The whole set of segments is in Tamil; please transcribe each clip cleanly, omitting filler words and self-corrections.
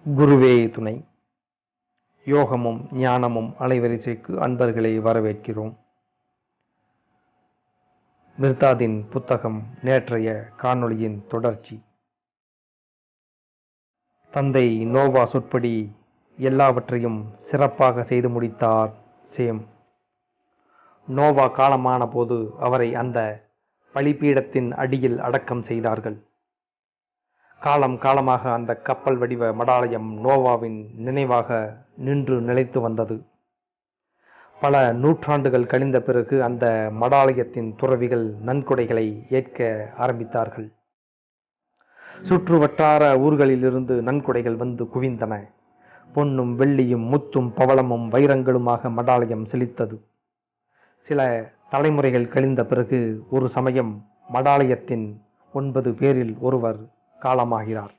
குருவே துணை. யோகமும் ஞானமும் அலைவரிசைக்கு அன்பர்களை வரவேற்கிறோம். மிர்தாதின் புத்தகம் நேற்றைய காணொளியின் தொடர்ச்சி. தந்தை நோவா சொற்படி எல்லாவற்றையும் சிறப்பாக செய்து முடித்தார் சேம். நோவா காலமான போது அவரை அந்த பலிபீடத்தின் அடியில் அடக்கம் செய்தார்கள். காலம் காலமாக அந்த கப்பல் வடிவ மடாலயம் நோவாவின் நினைவாக நின்று நிலைத்து வந்தது. பல நூற்றாண்டுகள் கழிந்த பிறகு அந்த மடாலயத்தின் துறவிகள் நன்கொடைகளை ஏற்க ஆரம்பித்தார்கள். சுற்று வட்டார ஊர்களிலிருந்து நன்கொடைகள் வந்து குவிந்தன. பொன்னும் வெள்ளியும் முத்தும் பவளமும் வைரங்களுமாக மடாலயம் செழித்தது. சில தலைமுறைகள் கழிந்த பிறகு ஒரு சமயம் மடாலயத்தின் 9 பேரில் ஒருவர் காலமாகிறார்.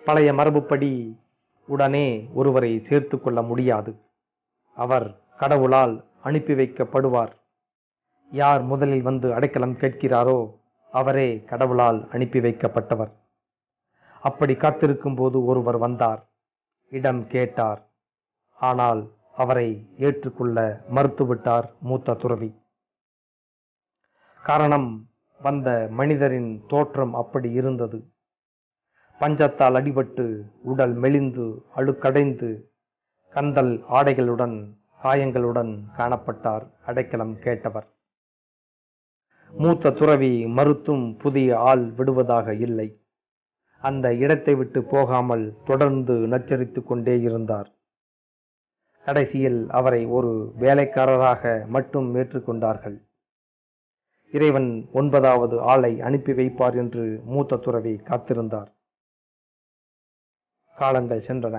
பழைய மரபுப்படி உடனே ஒருவரை சேர்த்து கொள்ள முடியாது. அவர் கடவுளால் அனுப்பி வைக்கப்படுவார். யார் முதலில் வந்து அடைக்கலம் கேட்கிறாரோ அவரே கடவுளால் அனுப்பி வைக்கப்பட்டவர். அப்படி காத்திருக்கும் போது ஒருவர் வந்தார், இடம் கேட்டார். ஆனால் அவரை ஏற்றுக்கொள்ள மறுத்துவிட்டார் மூத்த துறவி. காரணம், வந்த மனிதரின் தோற்றம் அப்படி இருந்தது. பஞ்சத்தால் அடிபட்டு உடல் மெலிந்து அழுக்கடைந்து கந்தல் ஆடைகளுடன் காயங்களுடன் காணப்பட்டார் அடைக்கலம் கேட்டவர். மூத்த துறவி மறுத்தும் புதிய ஆள் விடுவதாக இல்லை. அந்த இடத்தை விட்டு போகாமல் தொடர்ந்து நச்சரித்து கொண்டே இருந்தார். கடைசியில் அவரை ஒரு வேலைக்காரராக மட்டும் ஏற்றுக்கொண்டார்கள். இறைவன் 9வது ஆளை அனுப்பி வைப்பார் என்று மூத்த துறவி காத்திருந்தார். காலங்கள் சென்றன.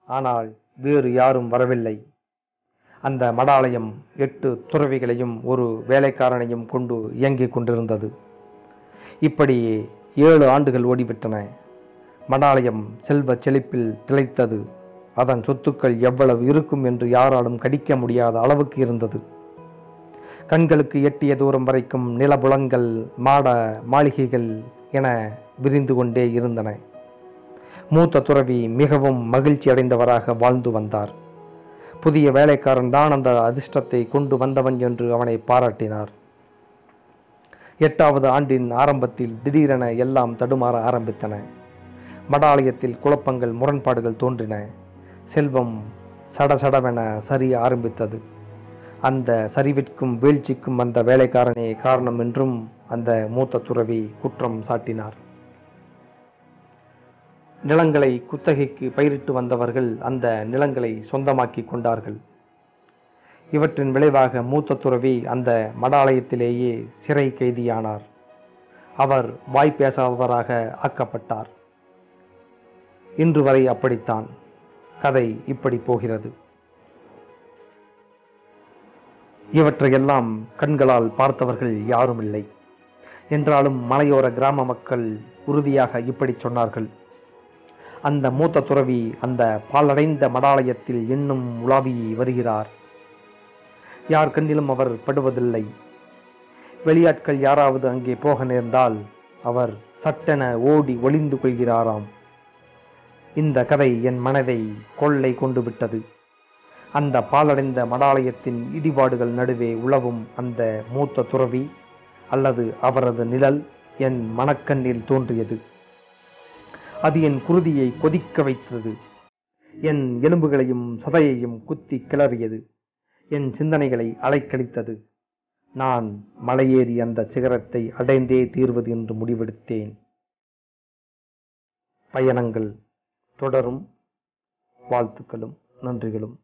ஆனால் வேறு யாரும் வரவில்லை. அந்த மடாலயம் 8 துறவிகளையும் ஒரு வேலைக்காரனையும் கொண்டு இயங்கிக் கொண்டிருந்தது. இப்படி 7 ஆண்டுகள் ஓடிவிட்டன. மடாலயம் செல்வ செழிப்பில் திளைத்தது. அதன் சொத்துக்கள் எவ்வளவு இருக்கும் என்று யாராலும் கணிக்க முடியாத அளவுக்கு இருந்தது. கண்களுக்கு எட்டிய தூரம் வரைக்கும் நிலபுலங்கள், மாட மாளிகைகள் என விரிந்து கொண்டே இருந்தன. மூத்த துறவி மிகவும் மகிழ்ச்சி அடைந்தவராக வாழ்ந்து வந்தார். புதிய வேலைக்காரன் தான் அந்த அதிர்ஷ்டத்தை கொண்டு வந்தவன் என்று அவனை பாராட்டினார். 8வது ஆண்டின் ஆரம்பத்தில் திடீரென எல்லாம் தடுமாற ஆரம்பித்தன. மடாலயத்தில் குழப்பங்கள், முரண்பாடுகள் தோன்றின. செல்வம் சடசடவென சரிய ஆரம்பித்தது. அந்த சரிவிற்கும் வீழ்ச்சிக்கும் அந்த வேலைக்காரனே காரணம் என்றும் அந்த மூத்த துறவி குற்றம் சாட்டினார். நிலங்களை குத்தகைக்கு பயிரிட்டு வந்தவர்கள் அந்த நிலங்களை சொந்தமாக்கி கொண்டார்கள். இவற்றின் விளைவாக மூத்த துறவி அந்த மடாலயத்திலேயே சிறை கைதியானார். அவர் வாய் பேசாதவராக ஆக்கப்பட்டார். இன்று வரை அப்படித்தான். கதை இப்படி போகிறது. இவற்றையெல்லாம் கண்களால் பார்த்தவர்கள் யாரும் இல்லை. என்றாலும் மலையோர கிராம மக்கள் உறுதியாக இப்படி சொன்னார்கள். அந்த மூத்த துறவி அந்த பாலடைந்த மடாலயத்தில் இன்னும் உலாவி வருகிறார். யார் கண்ணிலும் அவர் படுவதில்லை. வெளியாட்கள் யாராவது அங்கே போக நேர்ந்தால் அவர் சட்டென ஓடி ஒளிந்து கொள்கிறாராம். இந்த கதை என் மனதை கொள்ளை கொண்டு விட்டது. அந்த பாலடைந்த மடாலயத்தின் இடிபாடுகள் நடுவே உலவும் அந்த மூத்த துறவி அல்லது அவரது நிழல் என் மனக்கண்ணில் தோன்றியது. அது என் குருதியை கொதிக்க வைத்தது. என் எலும்புகளையும் சதையையும் குத்தி கிளறியது. என் சிந்தனைகளை அலைக்கழித்தது. நான் மலையேறி அந்த சிகரத்தை அடைந்தே தீர்வது என்று முடிவெடுத்தேன். பயணங்கள் தொடரும். வாழ்த்துக்களும் நன்றிகளும்.